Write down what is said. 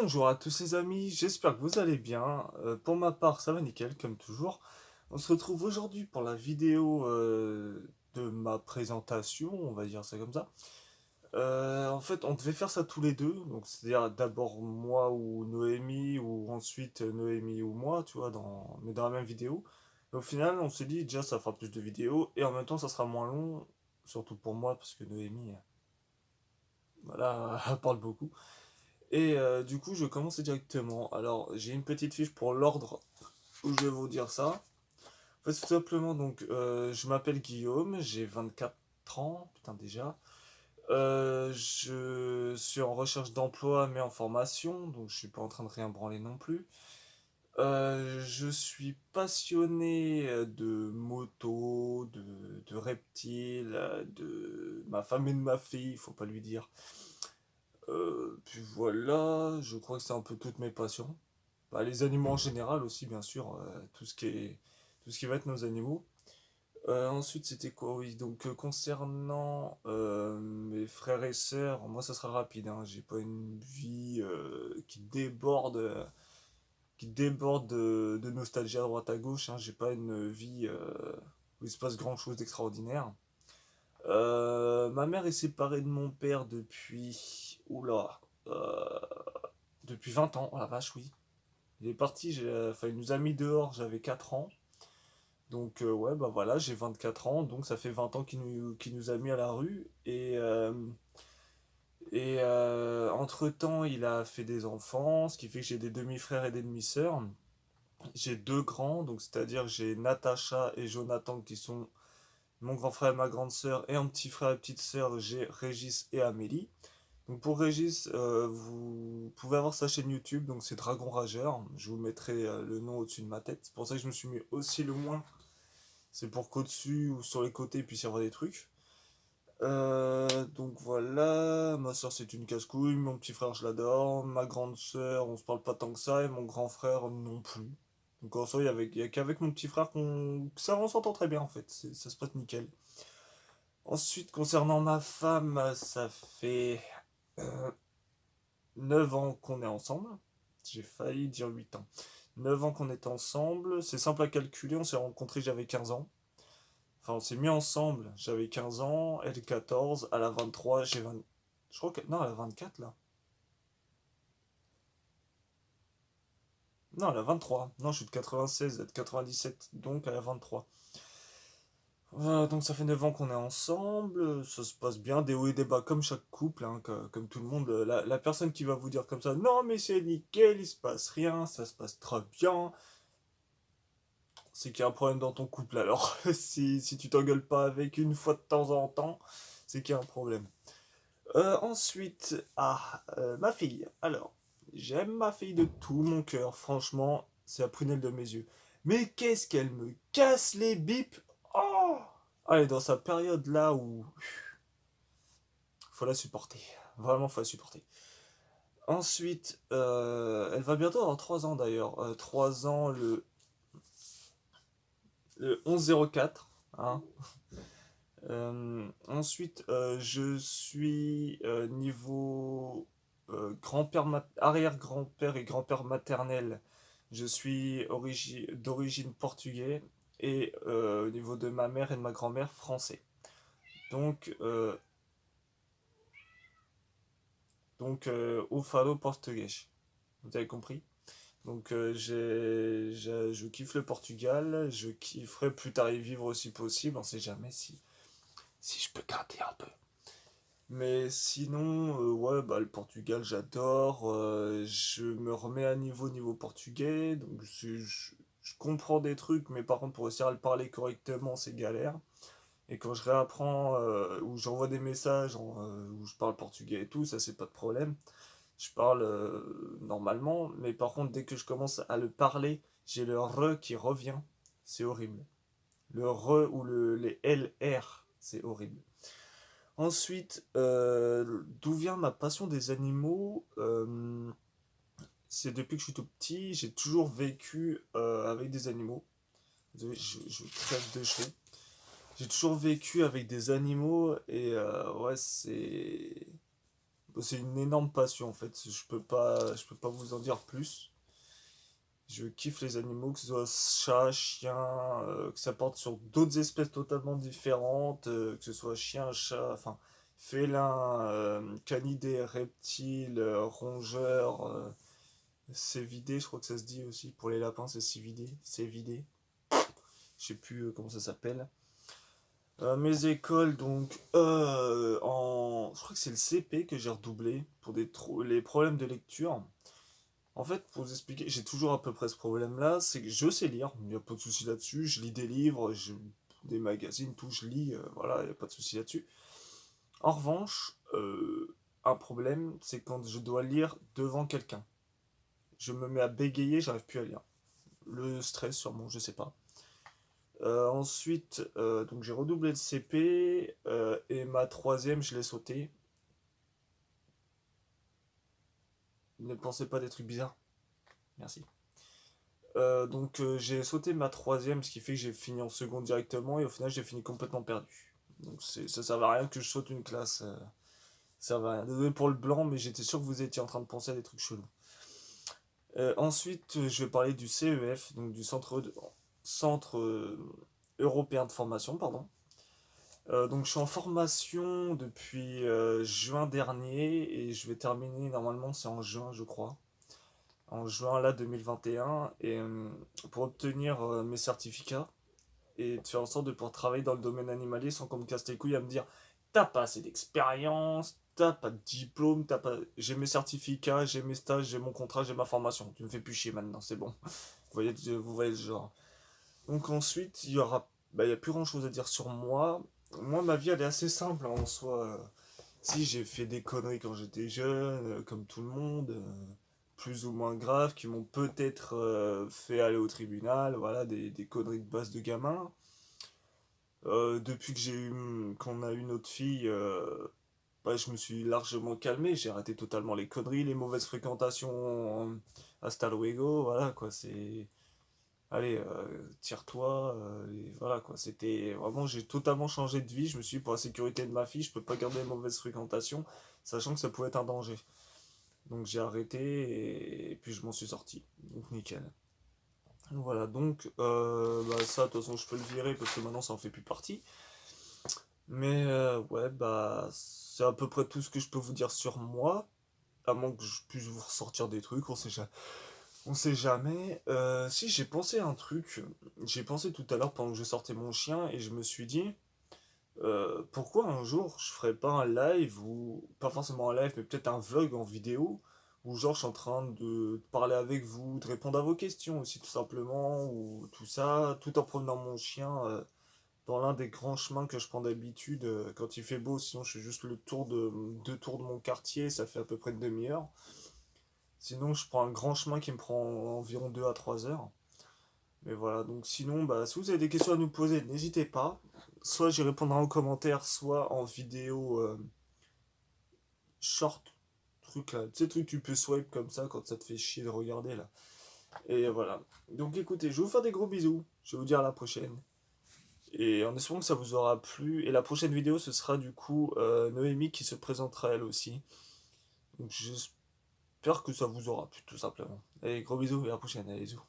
Bonjour à tous les amis, j'espère que vous allez bien. Pour ma part, ça va nickel, comme toujours. On se retrouve aujourd'hui pour la vidéo de ma présentation, on va dire ça comme ça. En fait, on devait faire ça tous les deux, donc c'est-à-dire d'abord moi ou Noémie, ou ensuite Noémie ou moi, tu vois, mais dans la même vidéo. Et au final, on s'est dit déjà ça fera plus de vidéos, et en même temps ça sera moins long, surtout pour moi, parce que Noémie, voilà, elle parle beaucoup. Et du coup, je commence directement. Alors, j'ai une petite fiche pour l'ordre où je vais vous dire ça. En fait, tout simplement, donc, je m'appelle Guillaume, j'ai 24 ans, putain déjà. Je suis en recherche d'emploi, mais en formation, donc je suis pas en train de rien branler non plus. Je suis passionné de moto, de reptiles, de ma femme et de ma fille, faut pas lui dire. Puis voilà, je crois que c'est un peu toutes mes passions. Bah, les animaux en général aussi, bien sûr, tout ce qui va être nos animaux. Ensuite, c'était quoi? Oui, donc concernant mes frères et sœurs, moi ça sera rapide, hein, j'ai pas une vie qui déborde de nostalgie à droite à gauche, hein, j'ai pas une vie où il se passe grand chose d'extraordinaire. Ma mère est séparée de mon père depuis, oula, euh, depuis 20 ans, oh la vache, oui. Il est parti, enfin, il nous a mis dehors, j'avais 4 ans. Donc, ouais, bah voilà, j'ai 24 ans, donc ça fait 20 ans qu'il nous a mis à la rue. Entre-temps, il a fait des enfants, ce qui fait que j'ai des demi-frères et des demi-sœurs. J'ai deux grands, donc c'est-à-dire que j'ai Natacha et Jonathan qui sont mon grand frère et ma grande sœur, et un petit frère et petite sœur, j'ai Régis et Amélie. Donc pour Régis, vous pouvez avoir sa chaîne YouTube, donc c'est Dragon Rageur. Je vous mettrai le nom au-dessus de ma tête. C'est pour ça que je me suis mis aussi le moins. C'est pour qu'au-dessus ou sur les côtés il puisse y avoir des trucs. Donc voilà, ma soeur c'est une casse-couille, mon petit frère je l'adore, ma grande sœur on se parle pas tant que ça, et mon grand frère non plus. Donc en soi il y a qu'avec mon petit frère que ça on s'entend très bien en fait, ça se passe nickel. Ensuite concernant ma femme, ça fait euh, 9 ans qu'on est ensemble. J'ai failli dire 8 ans. 9 ans qu'on est ensemble. C'est simple à calculer. On s'est rencontrés, j'avais 15 ans. Enfin, on s'est mis ensemble. J'avais 15 ans. Elle 14. Elle a 23. J'ai 20. Je crois que. Non, elle a 24 là. Non, elle a 23. Non, je suis de 96. Elle est de 97. Donc elle a 23. Donc ça fait 9 ans qu'on est ensemble, ça se passe bien, des hauts et des bas comme chaque couple, hein, comme tout le monde. La personne qui va vous dire comme ça, non mais c'est nickel, il se passe rien, ça se passe très bien, c'est qu'il y a un problème dans ton couple alors. Si tu t'engueules pas avec une fois de temps en temps, c'est qu'il y a un problème. Ensuite, ma fille. Alors, j'aime ma fille de tout mon cœur, franchement, c'est la prunelle de mes yeux. Mais qu'est-ce qu'elle me casse les bips. Oh, elle est dans sa période là où faut la supporter. Vraiment, faut la supporter. Ensuite, elle va bientôt avoir 3 ans d'ailleurs. 3 ans le 11-04. Hein. Ensuite, je suis niveau arrière-grand-père et grand-père maternel. Je suis d'origine portugais et au niveau de ma mère et de ma grand-mère français. Donc, au falo portugais. Vous avez compris? Donc, je kiffe le Portugal. Je kifferais plus tard y vivre aussi possible. On sait jamais si je peux gratter un peu. Mais sinon, ouais, bah, le Portugal, j'adore. Je me remets à niveau portugais. Donc, je comprends des trucs, mais par contre, pour réussir à le parler correctement, c'est galère. Et quand je réapprends, ou j'envoie des messages où je parle portugais et tout, ça, c'est pas de problème. Je parle normalement, mais par contre, dès que je commence à le parler, j'ai le re qui revient. C'est horrible. Le re ou les LR, c'est horrible. Ensuite, d'où vient ma passion des animaux? C'est depuis que je suis tout petit, j'ai toujours vécu avec des animaux. Désolé, je crève de chaud. J'ai toujours vécu avec des animaux et ouais, c'est une énorme passion en fait. Je peux pas vous en dire plus. Je kiffe les animaux, que ce soit chat, chien, que ça porte sur d'autres espèces totalement différentes, que ce soit chien, chat, enfin, félin, canidés, reptiles, rongeurs, cévidés, je crois que ça se dit aussi. Pour les lapins, c'est cévidés. Je sais plus comment ça s'appelle. Mes écoles, donc, je crois que c'est le CP que j'ai redoublé pour les problèmes de lecture. En fait, pour vous expliquer, j'ai toujours à peu près ce problème-là, c'est que je sais lire, il n'y a pas de souci là-dessus, je lis des livres, des magazines, tout, je lis, voilà, il n'y a pas de souci là-dessus. En revanche, un problème, c'est quand je dois lire devant quelqu'un. Je me mets à bégayer, j'arrive plus à lire. Le stress, sûrement, je sais pas. Ensuite, donc j'ai redoublé le CP, et ma troisième, je l'ai sauté. Ne pensez pas des trucs bizarres. Merci. J'ai sauté ma troisième, ce qui fait que j'ai fini en seconde directement et au final j'ai fini complètement perdu. Donc ça servait à rien que je saute une classe. Ça servait à rien. Désolé pour le blanc, mais j'étais sûr que vous étiez en train de penser à des trucs chelous. Ensuite, je vais parler du CEF, donc du Centre européen de formation, pardon. Donc je suis en formation depuis juin dernier et je vais terminer normalement c'est en juin je crois. En juin là 2021 et pour obtenir mes certificats et de faire en sorte de pouvoir travailler dans le domaine animalier sans qu'on me casse les couilles à me dire t'as pas assez d'expérience, t'as pas de diplôme, t'as pas... J'ai mes certificats, j'ai mes stages, j'ai mon contrat, j'ai ma formation. Tu me fais plus chier maintenant, c'est bon. Vous voyez le genre. Donc ensuite, il y a plus grand chose à dire sur moi. Moi, ma vie, elle est assez simple en soi. Si j'ai fait des conneries quand j'étais jeune, comme tout le monde, plus ou moins graves, qui m'ont peut-être fait aller au tribunal, voilà, des conneries de base de gamin. Depuis qu'on a eu notre fille, bah, je me suis largement calmé, j'ai arrêté totalement les conneries, les mauvaises fréquentations hasta luego, voilà quoi, c'est... Allez, tire-toi, et voilà quoi, c'était vraiment, j'ai totalement changé de vie, je me suis dit pour la sécurité de ma fille, je peux pas garder une mauvaise fréquentation, sachant que ça pouvait être un danger. Donc j'ai arrêté et puis je m'en suis sorti, donc nickel. Voilà, donc bah, ça, de toute façon, je peux le virer parce que maintenant ça en fait plus partie. Mais ouais, bah, c'est à peu près tout ce que je peux vous dire sur moi. À moins que je puisse vous ressortir des trucs, on sait jamais. Si, j'ai pensé à un truc. J'ai pensé tout à l'heure pendant que je sortais mon chien et je me suis dit, pourquoi un jour je ferais pas un live ou pas forcément un live, mais peut-être un vlog en vidéo où genre je suis en train de parler avec vous, de répondre à vos questions aussi tout simplement ou tout ça, tout en promenant mon chien dans l'un des grands chemins que je prends d'habitude quand il fait beau. Sinon, je fais juste deux tours de mon quartier, ça fait à peu près une demi-heure. Sinon, je prends un grand chemin qui me prend environ 2 à 3 heures. Mais voilà, donc sinon, bah, si vous avez des questions à nous poser, n'hésitez pas. Soit j'y répondrai en commentaire, soit en vidéo short, truc là. Tu sais, truc tu peux swipe comme ça quand ça te fait chier de regarder là. Et voilà. Donc écoutez, je vais vous faire des gros bisous. Je vais vous dire à la prochaine. Et en espérant que ça vous aura plu. Et la prochaine vidéo, ce sera du coup Noémie qui se présentera elle aussi. Donc j'espère que ça vous aura plu tout simplement. Allez, gros bisous et à la prochaine. Allez, bisous.